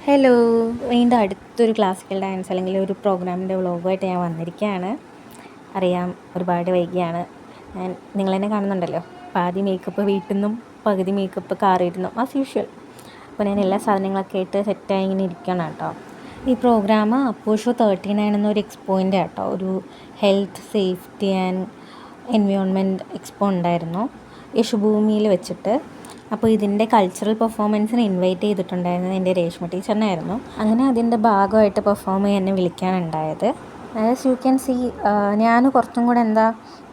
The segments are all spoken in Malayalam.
ഹലോ, വീണ്ടും അടുത്തൊരു ക്ലാസിക്കൽ ഡാൻസ് അല്ലെങ്കിൽ ഒരു പ്രോഗ്രാമിൻ്റെ വ്ളോഗുമായിട്ട് ഞാൻ വന്നിരിക്കുകയാണ്. അറിയാം, ഒരുപാട് വൈകിയാണ്. നിങ്ങളെന്നെ കാണുന്നുണ്ടല്ലോ. പാതി മേക്കപ്പ് വീട്ടിൽ നിന്നും പകുതി മേക്കപ്പ് കാറിൽ നിന്നും ആസ് യൂഷ്വൽ. അപ്പോൾ ഞാൻ എല്ലാ സാധനങ്ങളൊക്കെ ആയിട്ട് സെറ്റായി ഇങ്ങനെ ഇരിക്കണം കേട്ടോ. ഈ പ്രോഗ്രാം അപ്പോഷോ 39 എന്നൊരു എക്സ്പോയിൻ്റെ കേട്ടോ, ഒരു health safety and environment expo ഉണ്ടായിരുന്നു യശുഭൂമിയിൽ വെച്ചിട്ട്. അപ്പോൾ ഇതിൻ്റെ കൾച്ചറൽ പെർഫോമൻസിന് ഇൻവൈറ്റ് ചെയ്തിട്ടുണ്ടായിരുന്നത് എൻ്റെ രേഷ്മ ടീച്ചറിനായിരുന്നു. അങ്ങനെ അതിൻ്റെ ഭാഗമായിട്ട് പെർഫോം ചെയ്യാൻ എന്നെ വിളിക്കാനുണ്ടായത്. ആസ് യു ക്യാൻ സീ, ഞാൻ കുറച്ചും കൂടെ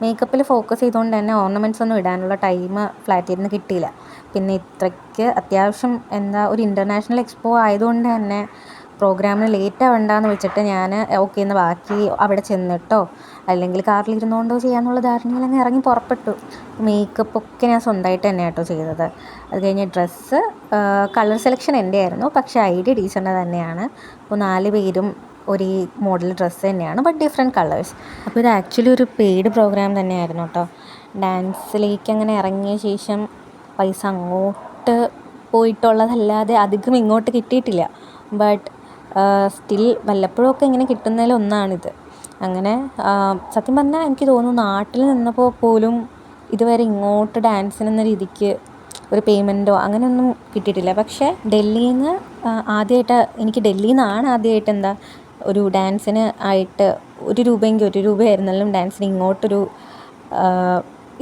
മേക്കപ്പിൽ ഫോക്കസ് ചെയ്തുകൊണ്ട് തന്നെ ഓർണമെൻറ്റ്സ് ഒന്നും ഇടാനുള്ള ടൈം ഫ്ലാറ്റിൽ നിന്ന് കിട്ടിയില്ല. പിന്നെ ഇത്രയ്ക്ക് അത്യാവശ്യം ഒരു ഇൻ്റർനാഷണൽ എക്സ്പോ ആയതുകൊണ്ട് തന്നെ പ്രോഗ്രാമിന് ലേറ്റ് ആവണ്ടെന്ന് വെച്ചിട്ട് ഞാൻ ഓക്കെ എന്ന് ബാക്കി അവിടെ ചെന്നിട്ടോ അല്ലെങ്കിൽ കാറിലിരുന്നുകൊണ്ടോ ചെയ്യാമെന്നുള്ള ധാരണയിൽ അങ്ങ് ഇറങ്ങി പുറപ്പെട്ടു. മേക്കപ്പൊക്കെ ഞാൻ സ്വന്തമായിട്ട് തന്നെ കേട്ടോ ചെയ്തത്. അത് കഴിഞ്ഞ് ഡ്രസ്സ് കളർ സെലക്ഷൻ എൻ്റെ ആയിരുന്നു, പക്ഷേ ഐഡിയ ടീച്ചറിൻ്റെ തന്നെയാണ്. അപ്പോൾ 4 പേരും ഒരേ മോഡൽ ഡ്രസ്സ് തന്നെയാണ്, ബട്ട് ഡിഫറെൻറ്റ് കളേഴ്സ്. അപ്പോൾ ഇത് ആക്ച്വലി ഒരു പെയ്ഡ് പ്രോഗ്രാം തന്നെയായിരുന്നു കേട്ടോ. ഡാൻസിലേക്ക് അങ്ങനെ ഇറങ്ങിയ ശേഷം പൈസ അങ്ങോട്ട് പോയിട്ടുള്ളതല്ലാതെ അധികം ഇങ്ങോട്ട് കിട്ടിയിട്ടില്ല. ബട്ട് സ്റ്റിൽ വല്ലപ്പോഴൊക്കെ ഇങ്ങനെ കിട്ടുന്നതിലൊന്നാണിത്. അങ്ങനെ സത്യം പറഞ്ഞാൽ എനിക്ക് തോന്നുന്നു നാട്ടിൽ നിന്നപ്പോൾ പോലും ഇതുവരെ ഇങ്ങോട്ട് ഡാൻസിനെന്ന രീതിക്ക് ഒരു പേയ്മെൻറ്റോ അങ്ങനെയൊന്നും കിട്ടിയിട്ടില്ല. പക്ഷേ ഡൽഹിയിൽ നിന്ന് എനിക്ക് ഡൽഹിയിൽ നിന്നാണ് ആദ്യമായിട്ട് ഒരു ഡാൻസിന് ആയിട്ട് 1 രൂപയെങ്കിൽ 1 രൂപയായിരുന്നാലും ഡാൻസിന് ഇങ്ങോട്ടൊരു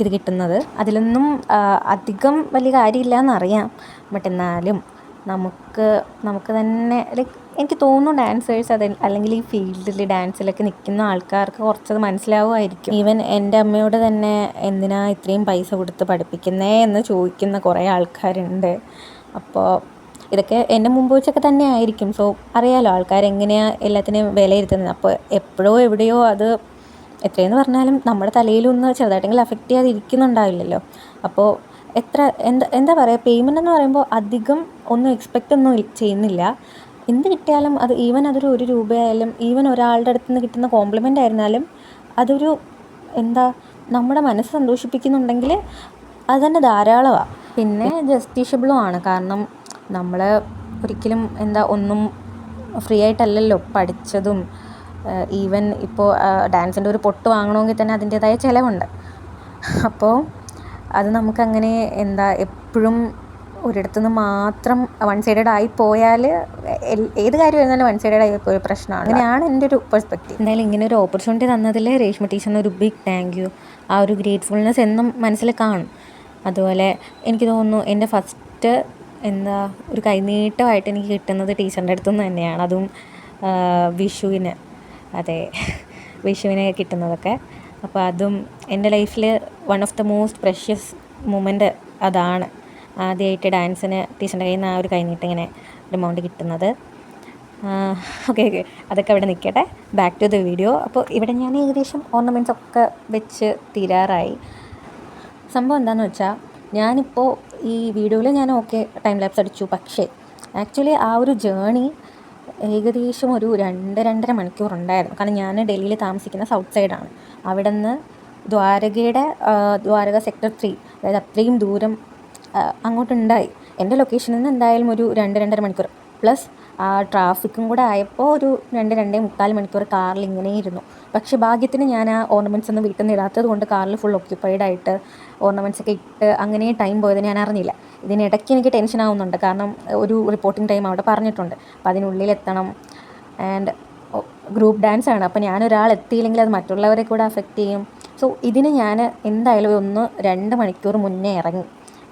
ഇത് കിട്ടുന്നത്. അതിലൊന്നും അധികം വലിയ കാര്യമില്ല എന്നറിയാം. ബട്ട് എന്നാലും നമുക്ക് തന്നെ എനിക്ക് തോന്നുന്നു ഡാൻസേഴ്സ് അല്ലെങ്കിൽ ഈ ഫീൽഡിൽ ഡാൻസിലൊക്കെ നിൽക്കുന്ന ആൾക്കാർക്ക് കുറച്ചത് മനസ്സിലാവുമായിരിക്കും. ഈവൻ എൻ്റെ അമ്മയോട് തന്നെ എന്തിനാ ഇത്രയും പൈസ കൊടുത്ത് പഠിപ്പിക്കുന്നേ എന്ന് ചോദിക്കുന്ന കുറേ ആൾക്കാരുണ്ട്. അപ്പോൾ ഇതൊക്കെ എൻ്റെ മുമ്പ് വെച്ചൊക്കെ തന്നെ ആയിരിക്കും. സോ അറിയാലോ ആൾക്കാരെങ്ങനെയാണ് എല്ലാത്തിനെയും വിലയിരുത്തുന്നത്. അപ്പോൾ എപ്പോഴോ എവിടെയോ അത് എത്രയെന്ന് പറഞ്ഞാലും നമ്മുടെ തലയിലൊന്ന് ചെറുതായിട്ടെങ്കിലും അഫക്റ്റ് ചെയ്യാതിരിക്കുന്നുണ്ടാവില്ലല്ലോ. അപ്പോൾ എന്താ പറയുക, പേയ്മെൻ്റ് എന്ന് പറയുമ്പോൾ അധികം ഒന്നും എക്സ്പെക്റ്റ് ഒന്നും ചെയ്യുന്നില്ല. എന്ത് കിട്ടിയാലും അത് അതൊരു 1 രൂപയായാലും ഈവൻ ഒരാളുടെ അടുത്ത് നിന്ന് കിട്ടുന്ന കോംപ്ലിമെൻ്റ് ആയിരുന്നാലും അതൊരു നമ്മുടെ മനസ്സ് സന്തോഷിപ്പിക്കുന്നുണ്ടെങ്കിൽ അത് തന്നെ ധാരാളമാണ്. പിന്നെ ജസ്റ്റിഷ്യബിളും ആണ്. കാരണം നമ്മൾ ഒരിക്കലും ഒന്നും ഫ്രീ ആയിട്ടല്ലല്ലോ പഠിച്ചതും. ഈവൻ ഇപ്പോൾ ഡാൻസിൻ്റെ ഒരു പൊട്ട് വാങ്ങണമെങ്കിൽ തന്നെ അതിൻ്റേതായ ചിലവുണ്ട്. അപ്പോൾ അത് നമുക്കങ്ങനെ എപ്പോഴും ഒരിടത്തു നിന്ന് മാത്രം വൺ സൈഡഡ് ആയി പോയാൽ ഏത് കാര്യമായിരുന്നാലും വൺ സൈഡഡ് ആയി പോയ പ്രശ്നമാണ്. അങ്ങനെയാണ് എൻ്റെ ഒരു പെർസ്പെക്റ്റീവ്. എന്തായാലും ഇങ്ങനെ ഒരു ഓപ്പർച്യൂണിറ്റി തന്നതിൽ രേഷ്മ ടീച്ചറിന് ഒരു ബിഗ് താങ്ക് യു. ആ ഒരു ഗ്രേറ്റ്ഫുൾനെസ് എന്നും മനസ്സിൽ കാണും. അതുപോലെ എനിക്ക് തോന്നുന്നു എൻ്റെ ഫസ്റ്റ് ഒരു കൈനീട്ടമായിട്ട് എനിക്ക് കിട്ടുന്നത് ടീച്ചറിൻ്റെ അടുത്തുനിന്ന് തന്നെയാണ്. അതും വിഷുവിന് കിട്ടുന്നതൊക്കെ. അപ്പോൾ അതും എൻ്റെ ലൈഫിൽ one of the most precious moment അതാണ്. ആദ്യമായിട്ട് ഡാൻസിന് ടീച്ചറിൻ്റെ കയ്യിൽ നിന്ന് ആ ഒരു കൈനീട്ടം ഇങ്ങനെ ഒരു എമൗണ്ട് കിട്ടുന്നത്. ഓക്കെ അതൊക്കെ അവിടെ നിൽക്കട്ടെ. Back to the video. അപ്പോൾ ഇവിടെ ഞാൻ ഏകദേശം ഓർണമെൻറ്റ്സ് ഒക്കെ വെച്ച് തീരാറായി. സംഭവം എന്താണെന്ന് വെച്ചാൽ ഞാനിപ്പോൾ ഈ വീഡിയോയിൽ ഞാൻ ടൈം ലാപ്സ് അടിച്ചു. പക്ഷേ ആക്ച്വലി ആ ഒരു ജേണി ഏകദേശം ഒരു 2-2.5 മണിക്കൂർ ഉണ്ടായിരുന്നു. കാരണം ഞാൻ ഡൽഹിയിൽ താമസിക്കുന്ന സൗത്ത് സൈഡാണ്. അവിടെ നിന്ന് ദ്വാരക സെക്ടർ 3, അതായത് അത്രയും ദൂരം അങ്ങോട്ടുണ്ടായി. എൻ്റെ ലൊക്കേഷനിൽ നിന്ന് എന്തായാലും ഒരു 2-2.5 മണിക്കൂർ പ്ലസ് ആ ട്രാഫിക്കും കൂടെ ആയപ്പോൾ ഒരു 2-2.25 മണിക്കൂർ കാറിൽ ഇങ്ങനെ ഇരുന്നു. പക്ഷേ ഭാഗ്യത്തിന് ഞാൻ ആ ഓർണമെൻറ്റ്സ് ഒന്നും വീട്ടിൽ നിന്ന് ഇടാത്തത് കൊണ്ട് കാറിൽ ഫുൾ ഓക്യുപ്പൈഡ് ആയിട്ട് ഓർണമെൻറ്റ്സ് ഒക്കെ ഇട്ട് അങ്ങനെ ടൈം പോയത് ഞാൻ അറിഞ്ഞില്ല. ഇതിനിടയ്ക്ക് എനിക്ക് ടെൻഷൻ ആവുന്നുണ്ട്. കാരണം ഒരു റിപ്പോർട്ടിംഗ് ടൈം അവിടെ പറഞ്ഞിട്ടുണ്ട്. അപ്പോൾ അതിനുള്ളിൽ എത്തണം. ആൻഡ് ഗ്രൂപ്പ് ഡാൻസ് ആണ്. അപ്പോൾ ഞാനൊരാൾ എത്തിയില്ലെങ്കിൽ അത് മറ്റുള്ളവരെ കൂടെ അഫക്റ്റ് ചെയ്യും. സോ ഇതിന് ഞാൻ എന്തായാലും 1-2 മണിക്കൂർ മുന്നേ ഇറങ്ങി.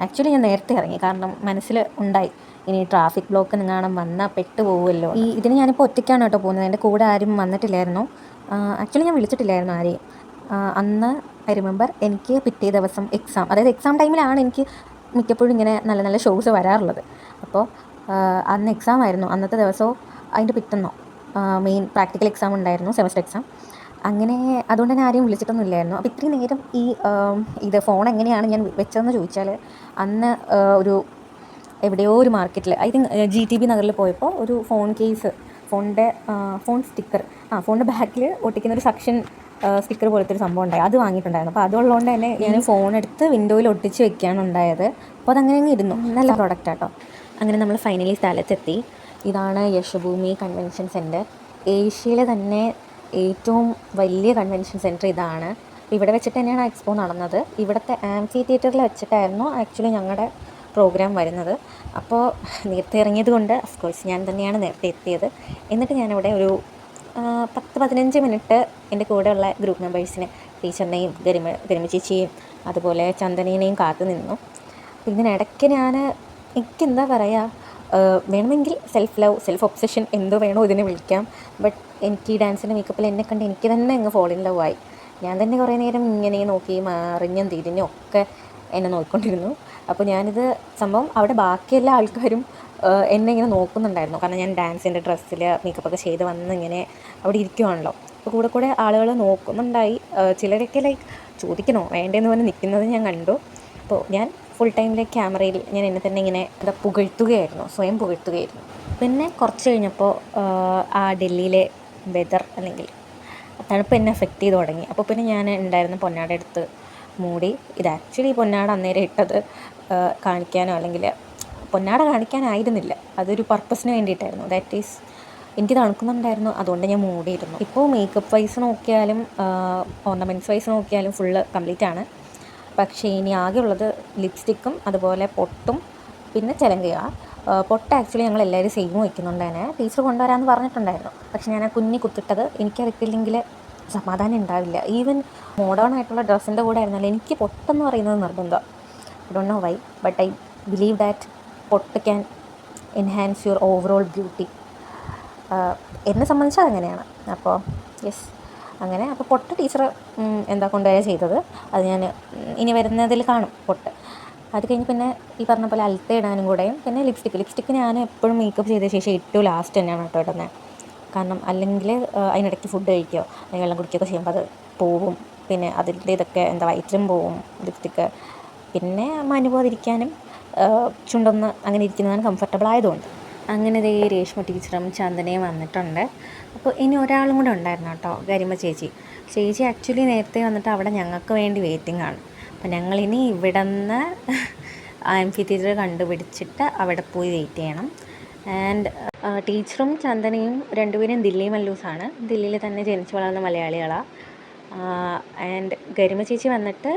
ആക്ച്വലി ഞാൻ നേരത്തെ ഇറങ്ങി. കാരണം മനസ്സിൽ ഉണ്ടായി ഇനി ട്രാഫിക് ബ്ലോക്ക് നിങ്ങാണം വന്നാൽ പെട്ടു പോകുമല്ലോ. ഇതിന് ഞാനിപ്പോൾ ഒറ്റയ്ക്കാണ് കേട്ടോ പോകുന്നത്. എൻ്റെ കൂടെ ആരും വന്നിട്ടില്ലായിരുന്നു. ആക്ച്വലി ഞാൻ വിളിച്ചിട്ടില്ലായിരുന്നു ആരെയും. അന്ന് ഐ റിമെമ്പർ എനിക്ക് പിറ്റേ ദിവസം എക്സാം, അതായത് എക്സാം ടൈമിലാണ് എനിക്ക് മിക്കപ്പോഴും ഇങ്ങനെ നല്ല നല്ല ഷോസ് വരാറുള്ളത്. അപ്പോൾ അന്ന് എക്സാം ആയിരുന്നു. അന്നത്തെ ദിവസവും അതിൻ്റെ പിറ്റന്നോ മെയിൻ പ്രാക്ടിക്കൽ എക്സാം ഉണ്ടായിരുന്നു, സെമസ്റ്റർ എക്സാം. അങ്ങനെ അതുകൊണ്ട് തന്നെ ആരെയും വിളിച്ചിട്ടൊന്നും ഇല്ലായിരുന്നു. അപ്പോൾ ഇത്രയും നേരം ഇത് ഫോൺ എങ്ങനെയാണ് ഞാൻ വെച്ചതെന്ന് ചോദിച്ചാൽ, അന്ന് എവിടെയോ ഒരു മാർക്കറ്റിൽ ഐ തിങ്ക് GTB നഗറിൽ പോയപ്പോൾ ഒരു ഫോൺ സ്റ്റിക്കർ ഫോണിൻ്റെ ബാക്കിൽ ഒട്ടിക്കുന്ന ഒരു സക്ഷൻ സ്റ്റിക്കർ പോലത്തെ ഒരു സംഭവം ഉണ്ടായി. അത് വാങ്ങിയിട്ടുണ്ടായിരുന്നു. അപ്പോൾ അതുള്ളതുകൊണ്ട് തന്നെ ഞാൻ ഫോൺ എടുത്ത് വിൻഡോയിൽ ഒട്ടിച്ച് വെക്കുകയാണ് ഉണ്ടായത്. അപ്പോൾ അതങ്ങനെ അങ്ങ് ഇരുന്നു. നല്ല പ്രോഡക്റ്റ് ആട്ടോ. അങ്ങനെ നമ്മൾ ഫൈനലി സ്ഥലത്തെത്തി. ഇതാണ് യശഭൂമി കൺവെൻഷൻ സെൻറ്റർ. ഏഷ്യയിലെ തന്നെ ഏറ്റവും വലിയ കൺവെൻഷൻ സെൻറ്റർ ഇതാണ്. ഇവിടെ വെച്ചിട്ട് തന്നെയാണ് എക്സ്പോ നടന്നത്. ഇവിടുത്തെ ആംഫി തിയേറ്ററിൽ വെച്ചിട്ടായിരുന്നു ആക്ച്വലി ഞങ്ങളുടെ പ്രോഗ്രാം വരുന്നത്. അപ്പോൾ നേരത്തെ ഇറങ്ങിയത് കൊണ്ട് അഫ്കോഴ്സ് ഞാൻ തന്നെയാണ് നേരത്തെ എത്തിയത്. എന്നിട്ട് ഞാനിവിടെ ഒരു 10-15 മിനിറ്റ് എൻ്റെ കൂടെയുള്ള ഗ്രൂപ്പ് മെമ്പേഴ്സിനെ, ടീച്ചറിനെയും ഗരിമ ചേച്ചിയെയും അതുപോലെ ചന്ദനേനെയും കാത്തു നിന്നു. ഇതിനിടയ്ക്ക് എനിക്കെന്താ പറയുക, വേണമെങ്കിൽ സെൽഫ് ലവ്, സെൽഫ് ഒബ്സഷൻ എന്തോ വേണോ ഇതിനെ വിളിക്കാം. ബട്ട് എനിക്ക് ഈ ഡാൻസിൻ്റെ മേക്കപ്പിൽ എന്നെ കണ്ട് എനിക്ക് തന്നെ അങ്ങ് ഫോൾ ഇൻ ലവ് ആയി. ഞാൻ തന്നെ കുറേ നേരം ഇങ്ങനെ നോക്കി മറിഞ്ഞും തിരിഞ്ഞും ഒക്കെ എന്നെ നോക്കിക്കൊണ്ടിരുന്നു. അപ്പോൾ ഞാനിത് സംഭവം അവിടെ ബാക്കിയെല്ലാ ആൾക്കാരും എന്നെ ഇങ്ങനെ നോക്കുന്നുണ്ടായിരുന്നു. കാരണം ഞാൻ ഡാൻസിൻ്റെ ഡ്രസ്സിൽ മേക്കപ്പൊക്കെ ചെയ്ത് വന്ന് ഇങ്ങനെ അവിടെ ഇരിക്കുവാണല്ലോ. അപ്പോൾ കൂടെ ആളുകൾ നോക്കുന്നുണ്ടായി. ചിലരൊക്കെ ചോദിക്കണോ വേണ്ടതെന്ന് പറഞ്ഞ് നിൽക്കുന്നത് ഞാൻ കണ്ടു. അപ്പോൾ ഞാൻ ഫുൾ ടൈമിലെ ക്യാമറയിൽ ഞാൻ എന്നെ തന്നെ ഇങ്ങനെ പുകഴ്ത്തുകയായിരുന്നു, സ്വയം പുകഴ്ത്തുകയായിരുന്നു. പിന്നെ കുറച്ച് കഴിഞ്ഞപ്പോൾ ആ ഡൽഹിയിലെ വെതർ അല്ലെങ്കിൽ തണുപ്പ് എന്നെ എഫക്റ്റ് ചെയ്ത് തുടങ്ങി. അപ്പോൾ പിന്നെ ഞാൻ ഉണ്ടായിരുന്ന പൊന്നാട എടുത്ത് മൂടി. ഇത് ആക്ച്വലി പൊന്നാട അന്നേരം ഇട്ടത് കാണിക്കാനോ അല്ലെങ്കിൽ പൊന്നാട കാണിക്കാനായിരുന്നില്ല, അതൊരു പർപ്പസിന് വേണ്ടിയിട്ടായിരുന്നു. ദാറ്റ് ഈസ് എനിക്ക് തണുക്കുന്നുണ്ടായിരുന്നു, അതുകൊണ്ട് ഞാൻ മൂടിയിരുന്നു. ഇപ്പോൾ മേക്കപ്പ് വൈസ് നോക്കിയാലും ഓർണമെൻറ്റ്സ് വൈസ് നോക്കിയാലും ഫുള്ള് കംപ്ലീറ്റ് ആണ്. പക്ഷേ ഇനി ആകെ ഉള്ളത് ലിപ്സ്റ്റിക്കും അതുപോലെ പൊട്ടും പിന്നെ ചിലങ്കയാണ്. പൊട്ട് ആക്ച്വലി ഞങ്ങൾ എല്ലാവരും സെയിം വയ്ക്കുന്നുണ്ട്. തന്നെ ടീച്ചർ കൊണ്ടുവരാമെന്ന് പറഞ്ഞിട്ടുണ്ടായിരുന്നു. പക്ഷേ ഞാൻ ആ കുഞ്ഞി കുത്തിട്ടത് എനിക്കതിട്ടില്ലെങ്കിൽ സമാധാനം ഉണ്ടാവില്ല. ഈവൻ മോഡേൺ ആയിട്ടുള്ള ഡ്രസ്സിൻ്റെ കൂടെ ആയിരുന്നാലും എനിക്ക് പൊട്ടെന്ന് പറയുന്നത് നിർബന്ധമാണ്. I don't know why, but I believe that pottu can enhance your overall beauty. എന്നെ സംബന്ധിച്ച് അതങ്ങനെയാണ്. അപ്പോൾ യെസ്, അങ്ങനെ. അപ്പോൾ പൊട്ട് ടീച്ചർ എന്താ കൊണ്ടുപോയാൽ ചെയ്തത്, അത് ഞാൻ ഇനി വരുന്നതിൽ കാണും പൊട്ട്. അത് കഴിഞ്ഞ് പിന്നെ ഈ പറഞ്ഞ പോലെ അൽത്ത ഇടാനും കൂടെയും പിന്നെ ലിപ്സ്റ്റിക്ക് ഞാൻ എപ്പോഴും മേക്കപ്പ് ചെയ്ത ശേഷം ഏറ്റവും ലാസ്റ്റ് തന്നെയാണ് കേട്ടോ ഇടുന്നത്. കാരണം അല്ലെങ്കിൽ അതിനിടയ്ക്ക് ഫുഡ് കഴിക്കുകയോ അല്ലെങ്കിൽ വെള്ളം കുടിക്കുകയൊക്കെ ചെയ്യുമ്പോൾ അത് പോവും. പിന്നെ അതിൻ്റെ ഇതൊക്കെ വയറ്റിലും പോവും ലിപ്സ്റ്റിക്ക്. പിന്നെ അനുഭവതിരിക്കാനും ചുണ്ടൊന്ന് അങ്ങനെ ഇരിക്കുന്നതാണ് കംഫർട്ടബിൾ ആയതുകൊണ്ട്. അങ്ങനെ ദേ രേഷ്മ ടീച്ചറും ചന്ദനയും വന്നിട്ടുണ്ട്. അപ്പോൾ ഇനി ഒരാളും കൂടെ ഉണ്ടായിരുന്നു കേട്ടോ, ഗരിമ ചേച്ചി. ആക്ച്വലി നേരത്തെ വന്നിട്ട് അവിടെ ഞങ്ങൾക്ക് വേണ്ടി വെയിറ്റിംഗ് ആണ്. അപ്പോൾ ഞങ്ങളിനി ഇവിടെ നിന്ന് ആംഫി തിയേറ്റർ കണ്ടുപിടിച്ചിട്ട് അവിടെ പോയി വെയിറ്റ് ചെയ്യണം. ആൻഡ് ടീച്ചറും ചന്ദനയും രണ്ടുപേരും ദില്ലി മല്ലൂസാണ്. ദില്ലിയിൽ തന്നെ ജനിച്ചു വളർന്ന മലയാളികളാണ്. ആൻഡ് ഗരിമ ചേച്ചി വന്നിട്ട്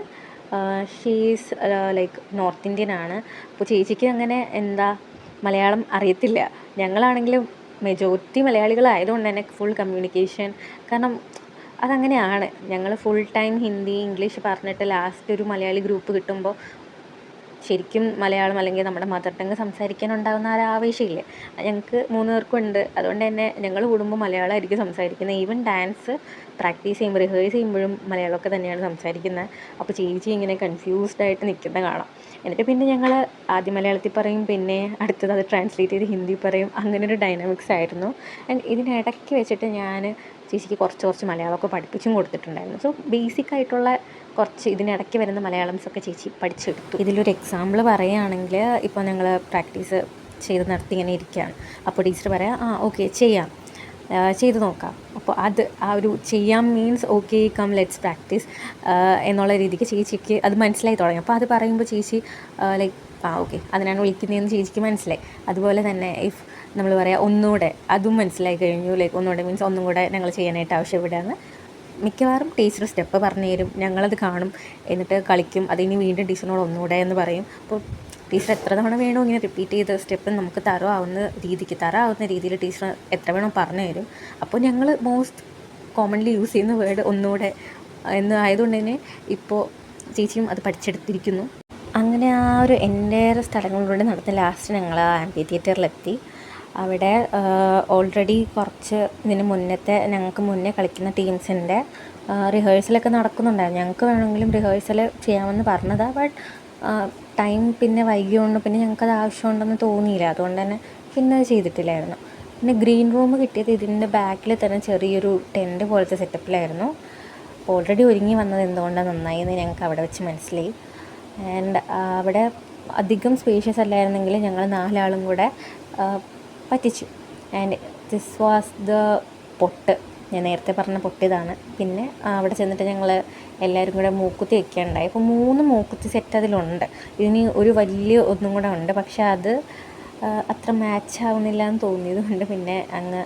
ഷീസ് നോർത്ത് ഇന്ത്യൻ ആണ്. അപ്പോൾ ചേച്ചിക്ക് അങ്ങനെ മലയാളം അറിയത്തില്ല. ഞങ്ങളാണെങ്കിലും മെജോറിറ്റി മലയാളികളായതുകൊണ്ട് തന്നെ ഫുൾ കമ്മ്യൂണിക്കേഷൻ, കാരണം അതങ്ങനെയാണ്. ഞങ്ങൾ ഫുൾ ടൈം ഹിന്ദി ഇംഗ്ലീഷ് പറഞ്ഞിട്ട് ലാസ്റ്റ് ഒരു മലയാളി ഗ്രൂപ്പ് കിട്ടുമ്പോൾ ശരിക്കും മലയാളം അല്ലെങ്കിൽ നമ്മുടെ മദർ ടങ് സംസാരിക്കാനുണ്ടാകുന്ന ആ ആവേശമില്ലേ, ഞങ്ങൾക്ക് 3 പേർക്കും ഉണ്ട്. അതുകൊണ്ട് തന്നെ ഞങ്ങൾ കൂടുമ്പോൾ മലയാളമായിരിക്കും സംസാരിക്കുന്നത്. ഈവൻ ഡാൻസ് പ്രാക്ടീസ് ചെയ്യുമ്പോൾ റിഹേഴ്സ് ചെയ്യുമ്പോഴും മലയാളമൊക്കെ തന്നെയാണ് സംസാരിക്കുന്നത്. അപ്പോൾ ചേച്ചി ഇങ്ങനെ കൺഫ്യൂസ്ഡ് ആയിട്ട് നിൽക്കുന്ന കാണാം. എന്നിട്ട് പിന്നെ ഞങ്ങൾ ആദ്യം മലയാളത്തിൽ പറയും, പിന്നെ അടുത്തത് അത് ട്രാൻസ്ലേറ്റ് ചെയ്ത് ഹിന്ദി പറയും. അങ്ങനെ ഒരു ഡൈനാമിക്സ് ആയിരുന്നു. ആൻഡ് ഇതിനിടയ്ക്ക് വെച്ചിട്ട് ഞാൻ ചേച്ചിക്ക് കുറച്ച് മലയാളമൊക്കെ പഠിപ്പിച്ചും കൊടുത്തിട്ടുണ്ടായിരുന്നു. സോ ബേസിക് ആയിട്ടുള്ള കുറച്ച് ഇതിനിടയ്ക്ക് വരുന്ന മലയാളംസൊക്കെ ചേച്ചി പഠിച്ചെടുത്തു. ഇതിലൊരു എക്സാമ്പിൾ പറയുകയാണെങ്കിൽ, ഇപ്പോൾ ഞങ്ങൾ പ്രാക്ടീസ് ചെയ്ത് നടത്തി ഇങ്ങനെ ഇരിക്കുകയാണ്. അപ്പോൾ ടീച്ചർ പറയാം, ഓക്കെ ചെയ്യാം, ചെയ്ത് നോക്കാം. അപ്പോൾ ആ ഒരു ചെയ്യാം means okay come let's practice എന്നുള്ള രീതിക്ക് ചേച്ചിക്ക് അത് മനസ്സിലായി തുടങ്ങി. അപ്പോൾ അത് പറയുമ്പോൾ ചേച്ചി ഓക്കെ അതിനാണ് വിളിക്കുന്നതെന്ന് ചേച്ചിക്ക് മനസ്സിലായി. അതുപോലെ തന്നെ ഇഫ് നമ്മൾ പറയാം ഒന്നുകൂടെ, അതും മനസ്സിലായി കഴിഞ്ഞു. ഒന്നുകൂടെ മീൻസ് ഒന്നും കൂടെ ഞങ്ങൾ ചെയ്യാനായിട്ട് ആവശ്യപ്പെടുകയാണ്. മിക്കവാറും ടീച്ചർ സ്റ്റെപ്പ് പറഞ്ഞു തരും, ഞങ്ങളത് കാണും, എന്നിട്ട് കളിക്കും. അതിനി വീണ്ടും ടീച്ചറിനോട് ഒന്നുകൂടെ എന്ന് പറയും. അപ്പോൾ ടീച്ചർ എത്ര തവണ വേണോ ഇങ്ങനെ റിപ്പീറ്റ് ചെയ്ത് സ്റ്റെപ്പ് നമുക്ക് തരാവുന്ന രീതിയിൽ ടീച്ചർ എത്ര വേണോ പറഞ്ഞു തരും. അപ്പോൾ ഞങ്ങൾ മോസ്റ്റ് കോമൺലി യൂസ് ചെയ്യുന്ന വേർഡ് ഒന്നുകൂടെ എന്ന് ആയതുകൊണ്ട് തന്നെ ഇപ്പോൾ ചേച്ചിയും അത് പഠിച്ചെടുത്തിരിക്കുന്നു. അങ്ങനെ ആ ഒരു എൻ്റെയർ സ്ഥലങ്ങളിലൂടെ നടത്തി ലാസ്റ്റ് ഞങ്ങൾ ആംഫി തിയേറ്ററിലെത്തി. അവിടെ ഓൾറെഡി കുറച്ച് ഞങ്ങൾക്ക് മുന്നേ കളിക്കുന്ന ടീംസിൻ്റെ റിഹേഴ്സലൊക്കെ നടക്കുന്നുണ്ടായിരുന്നു. ഞങ്ങൾക്ക് വേണമെങ്കിലും റിഹേഴ്സൽ ചെയ്യാമെന്ന് പറഞ്ഞതാണ്. ബട്ട് ടൈം പിന്നെ വൈകിയോണ്ട് പിന്നെ ഞങ്ങൾക്കത് ആവശ്യമുണ്ടെന്ന് തോന്നിയില്ല. അതുകൊണ്ട് തന്നെ പിന്നെ അത് ചെയ്തിട്ടില്ലായിരുന്നു. പിന്നെ ഗ്രീൻ റൂം കിട്ടിയത് ഇതിൻ്റെ ബാക്കിൽ തന്നെ ചെറിയൊരു ടെൻറ്റ് പോലത്തെ സെറ്റപ്പിലായിരുന്നു. ഓൾറെഡി ഒരുങ്ങി വന്നത് എന്തുകൊണ്ടാണ് നന്നായി എന്ന് ഞങ്ങൾക്ക് അവിടെ വെച്ച് മനസ്സിലായി. ആൻഡ് അവിടെ അധികം സ്പേഷ്യസ് അല്ലായിരുന്നെങ്കിൽ ഞങ്ങൾ 4 ആളും കൂടെ പറ്റിച്ചു. ആൻഡ് ദിസ് വാസ് ദ പൊട്ട്, ഞാൻ നേരത്തെ പറഞ്ഞ പൊട്ട് ഇതാണ്. പിന്നെ അവിടെ ചെന്നിട്ട് ഞങ്ങൾ എല്ലാവരും കൂടെ മൂക്കുത്തി വയ്ക്കുകയുണ്ടായി. അപ്പോൾ 3 മൂക്കുത്തി സെറ്റ് അതിലുണ്ട്. ഇതിന് ഒരു വലിയ ഒന്നും കൂടെ ഉണ്ട്, പക്ഷേ അത് അത്ര മാച്ച് ആവുന്നില്ല എന്ന് തോന്നിയത് കൊണ്ട് പിന്നെ അങ്ങ്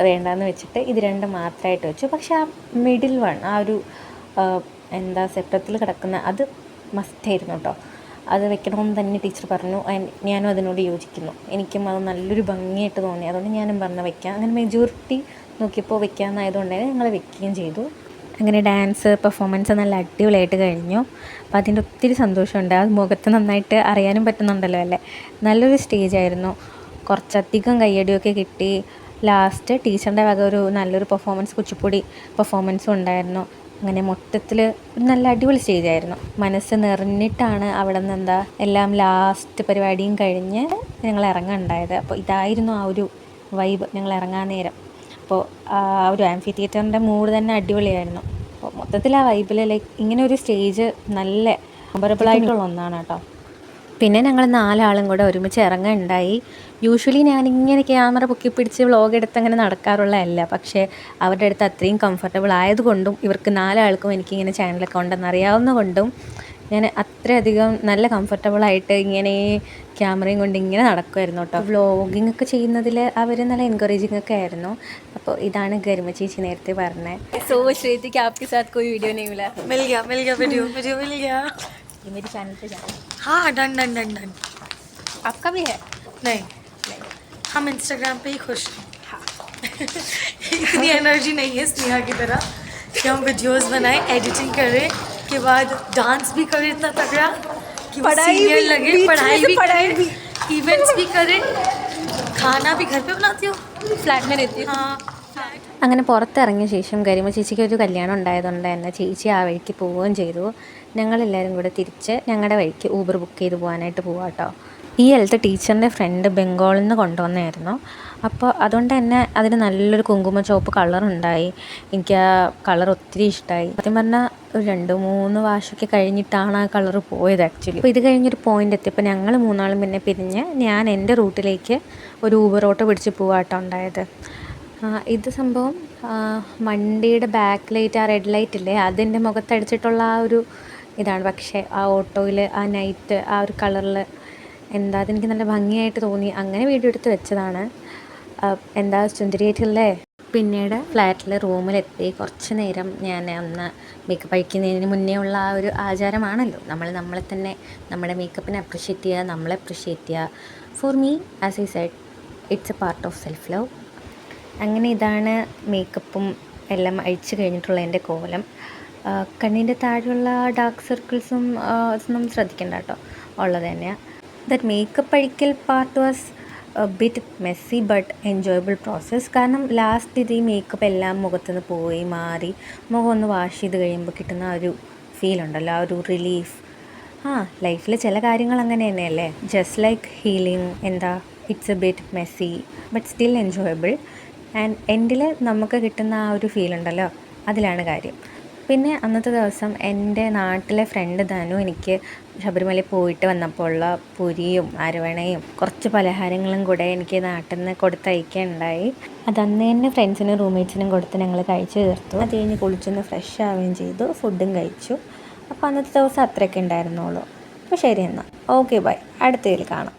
വേണ്ടാന്ന് വെച്ചിട്ട് ഇത് രണ്ടും മാത്രമായിട്ട് വെച്ചു. പക്ഷേ ആ മിഡിൽ വൺ, ആ ഒരു എന്താ സെപ്റ്റത്തിൽ കിടക്കുന്ന അത് മസ്റ്റായിരുന്നു കേട്ടോ. അത് വെക്കണമെന്ന് തന്നെ ടീച്ചർ പറഞ്ഞു. ഞാനും അതിനോട് യോജിക്കുന്നു. എനിക്കും അത് നല്ലൊരു ഭംഗിയായിട്ട് തോന്നി. അതുകൊണ്ട് ഞാനും പറഞ്ഞു വെക്കാം. അങ്ങനെ മെജോറിറ്റി നോക്കിയപ്പോൾ വെക്കാമെന്നായതുകൊണ്ട് തന്നെ ഞങ്ങൾ വെക്കുകയും ചെയ്തു. അങ്ങനെ ഡാൻസ് പെർഫോമൻസ് നല്ല അടിപൊളിയായിട്ട് കഴിഞ്ഞു. അപ്പോൾ അതിൻ്റെ ഒത്തിരി സന്തോഷമുണ്ട്. ആ മുഖത്ത് നന്നായിട്ട് അറിയാനും പറ്റുന്നുണ്ടല്ലോ അല്ലേ. നല്ലൊരു സ്റ്റേജായിരുന്നു. കുറച്ചധികം കയ്യടിയൊക്കെ കിട്ടി. ലാസ്റ്റ് ടീച്ചറിൻ്റെ വക ഒരു നല്ലൊരു പെർഫോമൻസ്, കുച്ചിപ്പുടി പെർഫോമൻസും ഉണ്ടായിരുന്നു. അങ്ങനെ മൊത്തത്തിൽ ഒരു നല്ല അടിപൊളി സ്റ്റേജായിരുന്നു. മനസ്സ് നിറഞ്ഞിട്ടാണ് അവിടെ നിന്ന് എല്ലാം ലാസ്റ്റ് പരിപാടിയും കഴിഞ്ഞ് ഞങ്ങൾ ഇറങ്ങാനുണ്ടായത്. അപ്പോൾ ഇതായിരുന്നു ആ ഒരു വൈബ് ഞങ്ങൾ ഇറങ്ങാൻ നേരം. അപ്പോൾ ആ ഒരു ആംഫി തിയേറ്ററിൻ്റെ മൂഡ് തന്നെ അടിപൊളിയായിരുന്നു. അപ്പോൾ മൊത്തത്തിൽ ആ വൈബിൽ ലൈക്ക് ഇങ്ങനെ ഒരു സ്റ്റേജ് നല്ല മെമ്മറബിളായിട്ടുള്ള ഒന്നാണ് കേട്ടോ. പിന്നെ ഞങ്ങൾ 4 ആളും കൂടെ ഒരുമിച്ച് ഇറങ്ങുകയുണ്ടായി. യൂഷ്വലി ഞാനിങ്ങനെ ക്യാമറ പൊക്കി പിടിച്ച് വ്ളോഗ് എടുത്ത് അങ്ങനെ നടക്കാറുള്ളതല്ല. പക്ഷേ അവരുടെ അടുത്ത് അത്രയും കംഫർട്ടബിൾ ആയതുകൊണ്ടും ഇവർക്ക് 4 ആൾക്കും എനിക്കിങ്ങനെ ചാനലൊക്കെ ഉണ്ടെന്ന് അറിയാവുന്ന കൊണ്ടും ഞാൻ അത്രയധികം നല്ല കംഫർട്ടബിളായിട്ട് ഇങ്ങനെ ക്യാമറയും കൊണ്ട് ഇങ്ങനെ നടക്കുമായിരുന്നു കേട്ടോ. വ്ളോഗിങ് ഒക്കെ ചെയ്യുന്നതിൽ അവർ നല്ല എൻകറേജിങ് ഒക്കെ ആയിരുന്നു. അപ്പോൾ ഇതാണ് ഗരിമ ചേച്ചി നേരത്തെ പറഞ്ഞത്. സോ ശ്രീതിക്ക് आपके साथ कोई वीडियो नहीं मिला? मिल गया वीडियो मिल गया। ये मेरे चैनल पे जाना। हाँ डन। आपका भी है? नहीं हम इंस्टाग्राम पे ही खुश हैं। हाँ इतनी एनर्जी नहीं है स्नेहा की तरह कि हम वीडियोस बनाएं, एडिटिंग करें, के बाद डांस भी करें इतना तगड़ा कि सीरियल लगे, पढ़ाई भी इवेंट्स भी करें, खाना भी घर पे बनाती हो, फ्लैट में रहती हूँ। हाँ അങ്ങനെ പുറത്തിറങ്ങിയ ശേഷം ഗരിമ ചേച്ചിക്ക് ഒരു കല്യാണം ഉണ്ടായതുകൊണ്ട് തന്നെ ചേച്ചി ആ വഴിക്ക് പോവുകയും ചെയ്തു. ഞങ്ങളെല്ലാവരും കൂടെ തിരിച്ച് ഞങ്ങളുടെ വഴിക്ക് ഊബർ ബുക്ക് ചെയ്ത് പോകാനായിട്ട് പോവാം കേട്ടോ. ഈ അടുത്ത ടീച്ചറിൻ്റെ ഫ്രണ്ട് ബംഗാളിൽ നിന്ന് കൊണ്ടുവന്നായിരുന്നു. അപ്പോൾ അതുകൊണ്ട് തന്നെ അതിന് നല്ലൊരു കുങ്കുമ ചുവപ്പ് കളറുണ്ടായി. എനിക്ക് ആ കളർ ഒത്തിരി ഇഷ്ടമായി. സത്യം പറഞ്ഞാൽ ഒരു 2-3 വാഷൊക്കെ കഴിഞ്ഞിട്ടാണ് ആ കളർ പോയത് ആക്ച്വലി. അപ്പോൾ ഇത് കഴിഞ്ഞൊരു പോയിൻ്റ് എത്തിയപ്പോൾ ഞങ്ങൾ 3 ആളും പിന്നെ പിരിഞ്ഞ് ഞാൻ എൻ്റെ റൂട്ടിലേക്ക് ഒരു ഊബർ ഓട്ടോ പിടിച്ച് പോവാട്ടോ ഉണ്ടായത്. ഇത് സംഭവം വണ്ടിയുടെ ബാക്ക് ലൈറ്റ്, ആ റെഡ് ലൈറ്റ് ഇല്ലേ, അതിൻ്റെ മുഖത്തടിച്ചിട്ടുള്ള ആ ഒരു ഇതാണ്. പക്ഷേ ആ ഓട്ടോയിൽ ആ നൈറ്റ് ആ ഒരു കളറിൽ എന്താ അതെനിക്ക് നല്ല ഭംഗിയായിട്ട് തോന്നി. അങ്ങനെ വീഡിയോ എടുത്ത് വെച്ചതാണ്. എന്താ സുന്ദരിയായിട്ടല്ലേ. പിന്നീട് ഫ്ലാറ്റിൽ റൂമിലെത്തി കുറച്ച് നേരം ഞാൻ ഒന്ന് മേക്കപ്പ് അഴിക്കുന്നതിന് മുന്നേ ഉള്ള ആ ഒരു ആചാരമാണല്ലോ, നമ്മളെ തന്നെ നമ്മുടെ മേക്കപ്പിനെ അപ്രിഷ്യേറ്റ് ചെയ്യുക, നമ്മളെ അപ്രിഷ്യേറ്റ് ചെയ്യുക. For me as I said it's A part of self love. അങ്ങനെ ഇതാണ് മേക്കപ്പും എല്ലാം അഴിച്ചു കഴിഞ്ഞിട്ടുള്ള എൻ്റെ കോലം. കണ്ണിൻ്റെ താഴെയുള്ള ഡാർക്ക് സർക്കിൾസും ഒന്നും ശ്രദ്ധിക്കേണ്ട കേട്ടോ, ഉള്ളത് തന്നെയാണ്. That makeup Azhikkal part was bit Messi but enjoyable process. കാരണം ലാസ്റ്റ് ഇത് ഈ മേക്കപ്പ് എല്ലാം മുഖത്തുനിന്ന് പോയി മാറി മുഖം ഒന്ന് വാഷ് ചെയ്ത് കഴിയുമ്പോൾ കിട്ടുന്ന ആ ഒരു ഫീലുണ്ടല്ലോ, ആ ഒരു റിലീഫ്. ലൈഫിൽ ചില കാര്യങ്ങൾ അങ്ങനെ തന്നെയല്ലേ, just like healing. It's A bit Messi but still enjoyable. And എൻഡിൽ നമുക്ക് കിട്ടുന്ന ആ ഒരു ഫീലുണ്ടല്ലോ, അതിലാണ് കാര്യം. പിന്നെ അന്നത്തെ ദിവസം എൻ്റെ നാട്ടിലെ ഫ്രണ്ട് ധനു എനിക്ക് ശബരിമലയിൽ പോയിട്ട് വന്നപ്പോൾ ഉള്ള പുരിയും അരവണയും കുറച്ച് പലഹാരങ്ങളും കൂടെ എനിക്ക് നാട്ടിൽ നിന്ന് കൊടുത്തയക്കാനുണ്ടായി. അത് അന്ന് തന്നെ ഫ്രണ്ട്സിനും റൂംമേറ്റ്സിനും കൊടുത്ത് ഞങ്ങൾ കഴിച്ച് തീർത്തു. അത് കഴിഞ്ഞ് കുളിച്ചൊന്ന് ഫ്രഷ് ആവുകയും ചെയ്തു, ഫുഡും കഴിച്ചു. അപ്പോൾ അന്നത്തെ ദിവസം അത്രയൊക്കെ ഉണ്ടായിരുന്നുള്ളൂ. അപ്പോൾ ശരി എന്നാൽ ഓക്കെ ബൈ, അടുത്തതിൽ കാണാം.